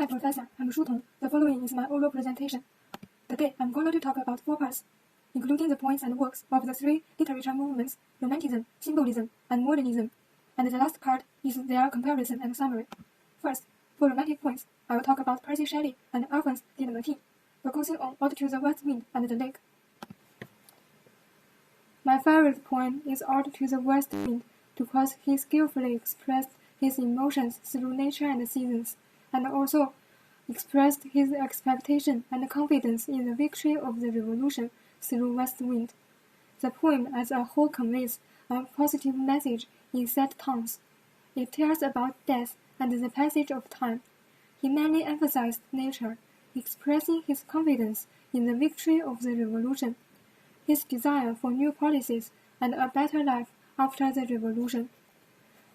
Hi Professor, I'm SHUTONG. The following is my oral presentation. Today I'm going to talk about 4 parts, including the points and works of the 3 literature movements, Romanticism, Symbolism, and Modernism, and the last part is their comparison and summary. First, for romantic points, I will talk about Percy Shelley and Alphonse de Lamartine, focusing on Ode to the West Wind and the Lake. My favorite poem is Ode to the West Wind because he skillfully expressed his emotions through nature and seasons, and also expressed his expectation and confidence in the victory of the revolution through west wind. The poem as a whole conveys a positive message in sad tones. It tells about death and the passage of time. He mainly emphasized nature, expressing his confidence in the victory of the revolution, his desire for new policies and a better life after the revolution.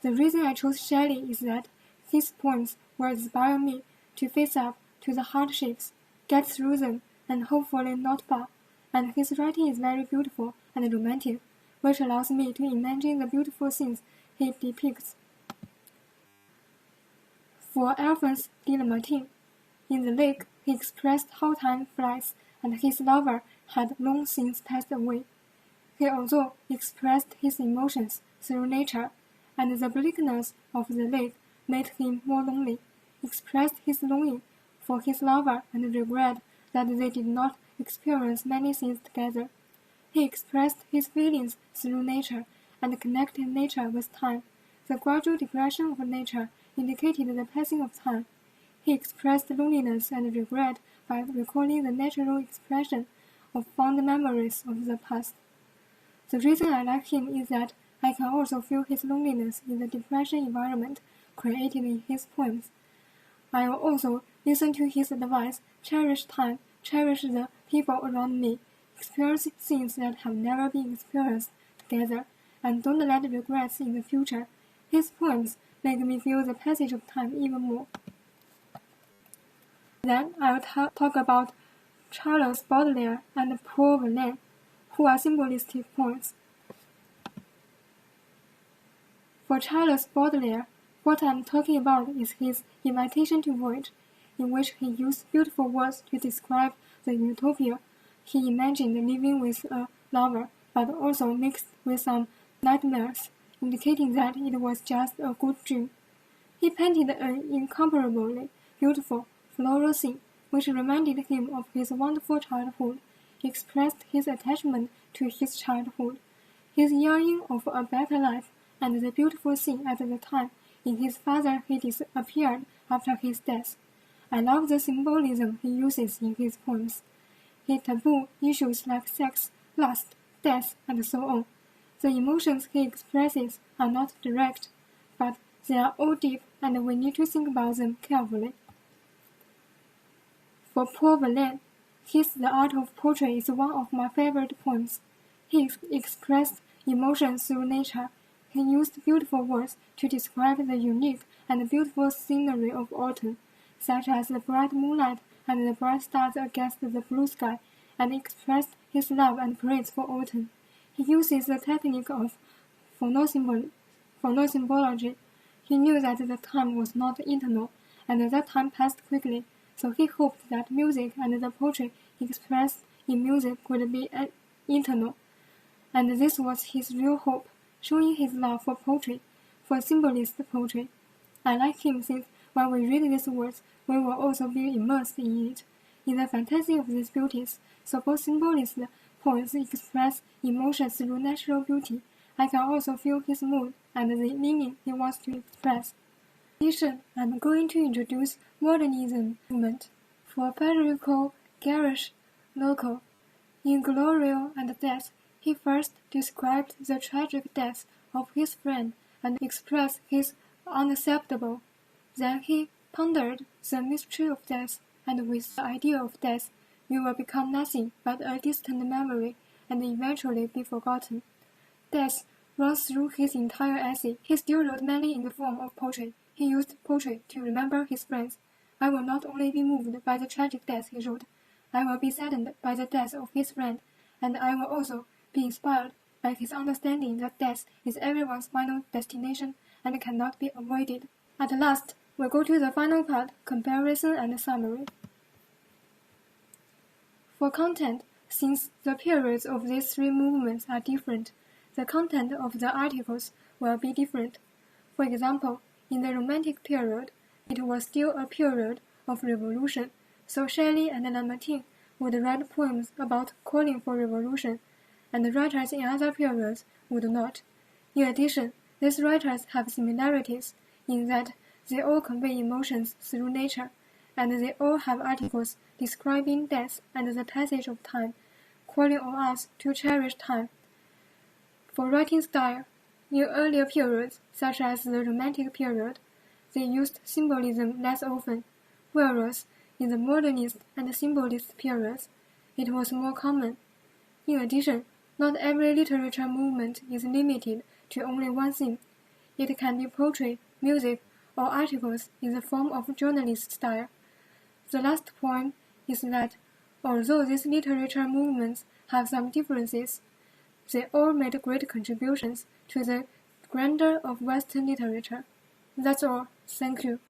The reason I chose Shelley is that his poems will inspire me to face up to the hardships, get through them, and hopefully not fall, and his writing is very beautiful and romantic, which allows me to imagine the beautiful scenes he depicts. For Alphonse de Lamartine, in the lake he expressed how time flies and his lover had long since passed away. He also expressed his emotions through nature, and the bleakness of the lake made him more lonely, expressed his longing for his lover and regret that they did not experience many things together. He expressed his feelings through nature and connected nature with time. The gradual digression of nature indicated the passing of time. He expressed loneliness and regret by recalling the natural expression of fond memories of the past. The reason I like him is that I can also feel his loneliness in the depression environment created in his poems. I will also listen to his advice, cherish time, cherish the people around me, experience things that have never been experienced together, and don't let regrets in the future. His poems make me feel the passage of time even more. Then I will talk about Charles Baudelaire and Paul Verlaine, who are symbolistic poets. For Charles Baudelaire, what I'm talking about is his Invitation to Voyage, in which he used beautiful words to describe the utopia he imagined living with a lover, but also mixed with some nightmares, indicating that it was just a good dream. He painted an incomparably beautiful floral scene, which reminded him of his wonderful childhood. He expressed his attachment to his childhood, his yearning of a better life, and the beautiful scene at the time in his father he disappeared after his death. I love the symbolism he uses in his poems. He taboo issues like sex, lust, death, and so on. The emotions he expresses are not direct, but they are all deep and we need to think about them carefully. For Paul Verlaine, his The Art of Poetry is one of my favorite poems. He expressed emotions through nature. He used beautiful words to describe the unique and beautiful scenery of autumn, such as the bright moonlight and the bright stars against the blue sky, and expressed his love and praise for autumn. He uses the technique of phonosymbology. He knew that the time was not eternal, and that time passed quickly, so he hoped that music and the poetry expressed in music would be eternal. And this was his real hope, showing his love for poetry, for symbolist poetry. I like him since when we read these words, we will also be immersed in it, in the fantasy of these beauties. So both symbolist poems express emotions through natural beauty. I can also feel his mood and the meaning he wants to express. In addition, I'm going to introduce modernism movement. For Federico Garcia Lorca, in Gloria and Death, he first described the tragic death of his friend and expressed his unacceptable. Then he pondered the mystery of death, and with the idea of death, we will become nothing but a distant memory and eventually be forgotten. Death runs through his entire essay. He still wrote mainly in the form of poetry. He used poetry to remember his friends. I will not only be moved by the tragic death he wrote, I will be saddened by the death of his friend, and I will also be inspired by his understanding that death is everyone's final destination and cannot be avoided. At last, we go to the final part, comparison and summary. For content, since the periods of these three movements are different, the content of the articles will be different. For example, in the Romantic period, it was still a period of revolution, so Shelley and Lamartine would write poems about calling for revolution, and the writers in other periods would not. In addition, these writers have similarities in that they all convey emotions through nature, and they all have articles describing death and the passage of time, calling on us to cherish time. For writing style, in earlier periods, such as the Romantic period, they used symbolism less often, whereas in the Modernist and Symbolist periods, it was more common. In addition, not every literature movement is limited to only one theme. It can be poetry, music, or articles in the form of journalist style. The last point is that, although these literature movements have some differences, they all made great contributions to the grandeur of Western literature. That's all. Thank you.